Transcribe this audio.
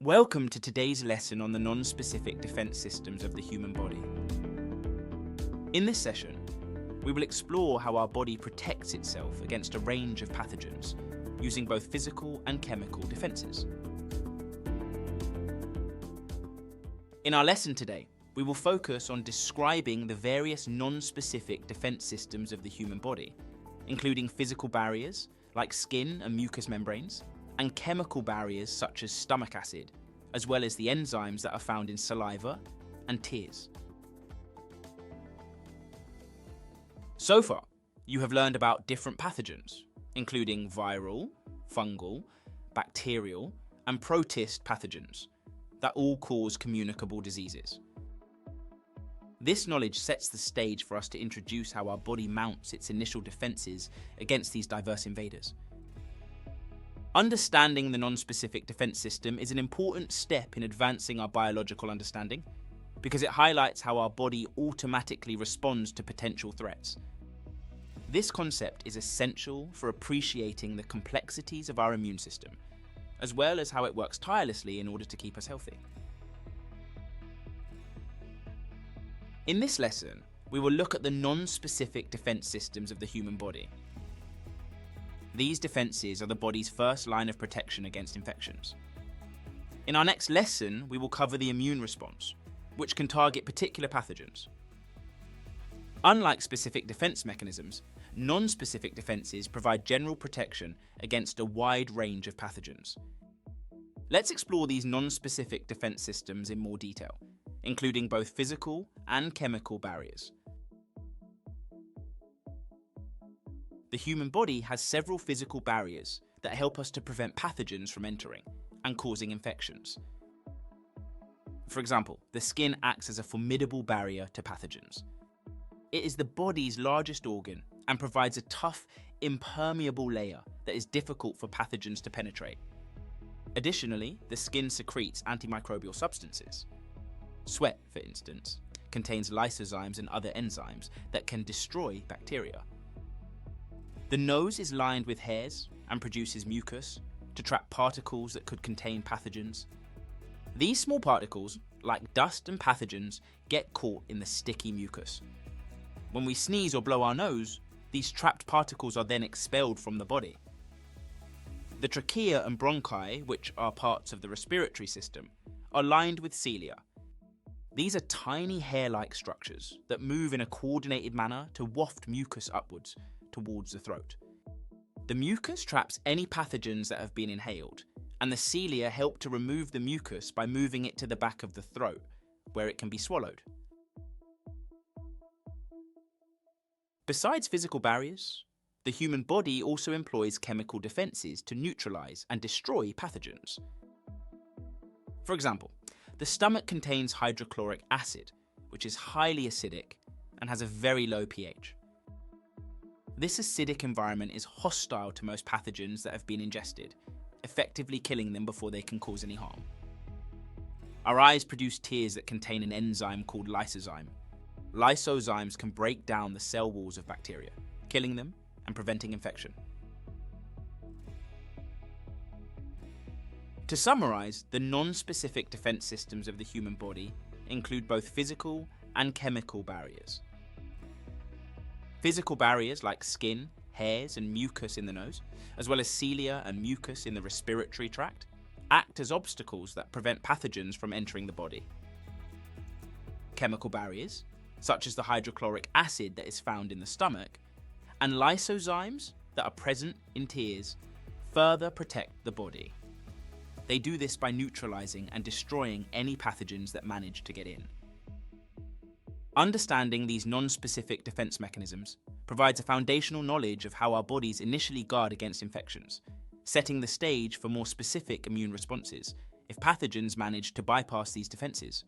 Welcome to today's lesson on the non-specific defense systems of the human body. In this session, we will explore how our body protects itself against a range of pathogens, using both physical and chemical defenses. In our lesson today, we will focus on describing the various non-specific defense systems of the human body, including physical barriers like skin and mucous membranes, and chemical barriers such as stomach acid, as well as the enzymes that are found in saliva and tears. So far, you have learned about different pathogens, including viral, fungal, bacterial, and protist pathogens that all cause communicable diseases. This knowledge sets the stage for us to introduce how our body mounts its initial defenses against these diverse invaders. Understanding the non-specific defense system is an important step in advancing our biological understanding because it highlights how our body automatically responds to potential threats. This concept is essential for appreciating the complexities of our immune system, as well as how it works tirelessly in order to keep us healthy. In this lesson, we will look at the non-specific defense systems of the human body. These defenses are the body's first line of protection against infections. In our next lesson, we will cover the immune response, which can target particular pathogens. Unlike specific defense mechanisms, non-specific defenses provide general protection against a wide range of pathogens. Let's explore these non-specific defense systems in more detail, including both physical and chemical barriers. The human body has several physical barriers that help us to prevent pathogens from entering and causing infections. For example, the skin acts as a formidable barrier to pathogens. It is the body's largest organ and provides a tough, impermeable layer that is difficult for pathogens to penetrate. Additionally, the skin secretes antimicrobial substances. Sweat, for instance, contains lysozymes and other enzymes that can destroy bacteria. The nose is lined with hairs and produces mucus to trap particles that could contain pathogens. These small particles, like dust and pathogens, get caught in the sticky mucus. When we sneeze or blow our nose, these trapped particles are then expelled from the body. The trachea and bronchi, which are parts of the respiratory system, are lined with cilia. These are tiny hair-like structures that move in a coordinated manner to waft mucus upwards towards the throat. The mucus traps any pathogens that have been inhaled, and the cilia help to remove the mucus by moving it to the back of the throat, where it can be swallowed. Besides physical barriers, the human body also employs chemical defenses to neutralise and destroy pathogens. For example, the stomach contains hydrochloric acid, which is highly acidic and has a very low pH. This acidic environment is hostile to most pathogens that have been ingested, effectively killing them before they can cause any harm. Our eyes produce tears that contain an enzyme called lysozyme. Lysozymes can break down the cell walls of bacteria, killing them and preventing infection. To summarize, the non-specific defense systems of the human body include both physical and chemical barriers. Physical barriers like skin, hairs, and mucus in the nose, as well as cilia and mucus in the respiratory tract, act as obstacles that prevent pathogens from entering the body. Chemical barriers, such as the hydrochloric acid that is found in the stomach, and lysozymes that are present in tears, further protect the body. They do this by neutralizing and destroying any pathogens that manage to get in. Understanding these non-specific defense mechanisms provides a foundational knowledge of how our bodies initially guard against infections, setting the stage for more specific immune responses if pathogens manage to bypass these defenses